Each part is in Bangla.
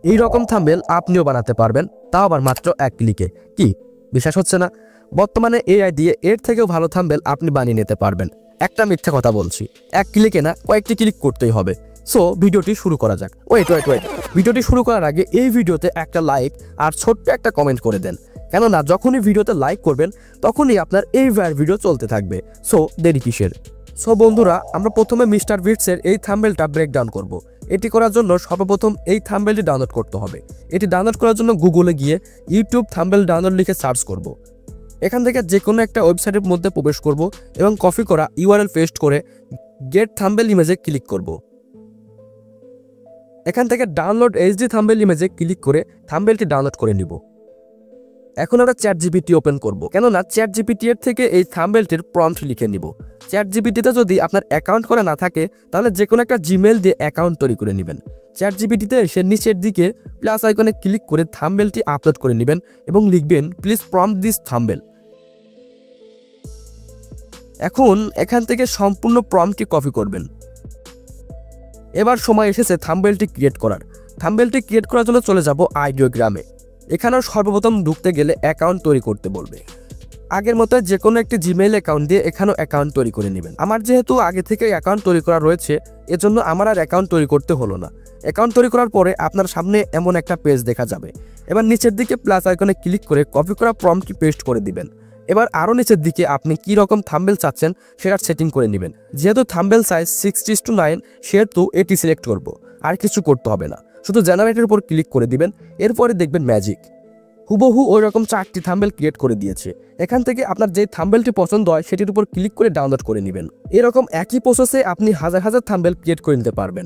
এই রকম থাম্বনেল আপনিও বানাতে পারবেন, তাও আবার মাত্র এক ক্লিকে। কি বিশ্বাস হচ্ছে না? বর্তমানে এআই দিয়ে এর থেকেও ভালো থাম্বনেল আপনি বানিয়ে নিতে পারবেন। একটা মিথ্যা কথা বলছি, এক ক্লিকে না, কয়েকটি ক্লিক করতেই হবে। সো ভিডিওটি শুরু করা যাক। ওয়েট, ভিডিওটি শুরু করার আগে এই ভিডিওতে একটা লাইক আর ছোট্ট একটা কমেন্ট করে দেন, কেননা যখনই ভিডিওতে লাইক করবেন তখনই আপনার এই ভিডিও চলতে থাকবে। সো দেরি কিসের? সো বন্ধুরা, আমরা প্রথমে মিস্টার বিটসের এই থাম্বনেলটা ব্রেকডাউন করব। এটি করার জন্য সর্বপ্রথম এই থাম্বনেলটি ডাউনলোড করতে হবে। এটি ডাউনলোড করার জন্য গুগলে গিয়ে ইউটিউব থাম্বনেল ডাউনলোড লিখে সার্চ করব। এখান থেকে যে কোনো একটা ওয়েবসাইটের মধ্যে প্রবেশ করব এবং কপি করা ইউআরএল পেস্ট করে গেট থাম্বনেল ইমেজে ক্লিক করব। এখান থেকে ডাউনলোড এইচডি থাম্বনেল ইমেজে ক্লিক করে থাম্বনেলটি ডাউনলোড করে নিব। এখন আমরা চ্যাটজিপিটি ওপেন করব, কেননা চ্যাটজিপিটি এর থেকে এই থাম্বনেলটির প্রম্পট লিখে নিব। চ্যাটজিপিটিতে যদি আপনার অ্যাকাউন্ট করা না থাকে তাহলে যে কোনো একটা জিমেইল দিয়ে অ্যাকাউন্ট তৈরি করে নেবেন। চ্যাটজিপিটিতে এসে নিচের দিকে প্লাস আইকনে ক্লিক করে থাম্বনেলটি আপলোড করে নেবেন এবং লিখবেন প্লিজ প্রম্পট দিস থাম্বনেল। এখন এখান থেকে সম্পূর্ণ প্রম্পটটি কপি করবেন। এবার সময় এসেছে থাম্বনেলটি ক্রিয়েট করার। থাম্বনেলটি ক্রিয়েট করার জন্য চলে যাব আইডিওগ্রামে। এখানেও সর্বপ্রথম ঢুকতে গেলে অ্যাকাউন্ট তৈরি করতে বলবে। আগের মতো যে কোনো একটি জিমেইল অ্যাকাউন্ট দিয়ে এখানেও অ্যাকাউন্ট তৈরি করে নেবেন। আমার যেহেতু আগে থেকে অ্যাকাউন্ট তৈরি করা রয়েছে, এজন্য আমার আর অ্যাকাউন্ট তৈরি করতে হলো না। অ্যাকাউন্ট তৈরি করার পরে আপনার সামনে এমন একটা পেজ দেখা যাবে। এবার নিচের দিকে প্লাস আইকনে ক্লিক করে কপি করা প্রম্পটটি পেস্ট করে দিবেন। এবার আরও নিচের দিকে আপনি কি রকম থাম্বনেল চাচ্ছেন সেটার সেটিং করে নেবেন। যেহেতু থাম্বনেল সাইজ 60:9, সেহেতু এটি সিলেক্ট করব। আর কিছু করতে হবে না, শুধু জেনারেটের উপর ক্লিক করে দিবেন। এরপরে দেখবেন ম্যাজিক, হুবহু ওই রকম 4টি থাম্বনেল ক্রিয়েট করে দিয়েছে। এখান থেকে আপনার যে থাম্বনেলটি পছন্দ হয় সেটির উপর ক্লিক করে ডাউনলোড করে নেবেন। এরকম একই প্রসেসে আপনি হাজার হাজার থাম্বনেল ক্রিয়েট করে নিতে পারবেন।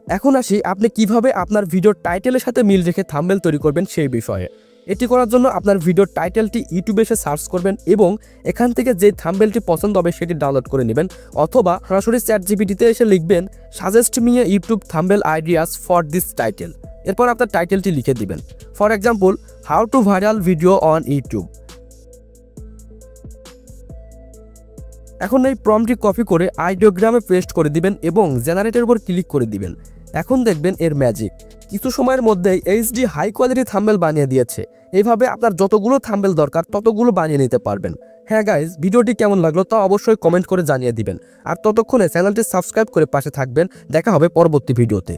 এখন আসি আপনি কিভাবে আপনার ভিডিওর টাইটেলের সাথে মিল রেখে থাম্বনেল তৈরি করবেন সেই বিষয়ে। এটি করার জন্য আপনার ভিডিওর টাইটেলটি ইউটিউবে এসে সার্চ করবেন এবং এখান থেকে যে থাম্বনেলটি পছন্দ হবে সেটি ডাউনলোড করে নেবেন, অথবা সরাসরি চ্যাটজিপিটিতে এসে লিখবেন suggest me a YouTube thumbnail ideas for this title. এরপর আপনার টাইটেলটি লিখে দিবেন, for example how to viral video on YouTube. এখন এই প্রম্পটটি কপি করে আইডিওগ্রামে পেস্ট করে দিবেন এবং জেনারেটের উপর ক্লিক করে দিবেন। এখন দেখবেন এর ম্যাজিক, কিছু সময়ের মধ্যেই এইচডি হাই কোয়ালিটি থাম্বনেল বানিয়ে দিয়েছে। এইভাবে আপনার যতগুলো থাম্বনেল দরকার ততগুলো বানিয়ে নিতে পারবেন। হ্যাঁ গাইজ, ভিডিওটি কেমন লাগলো তা অবশ্যই কমেন্ট করে জানিয়ে দিবেন। আর ততক্ষণে চ্যানেলটি সাবস্ক্রাইব করে পাশে থাকবেন। দেখা হবে পরবর্তী ভিডিওতে।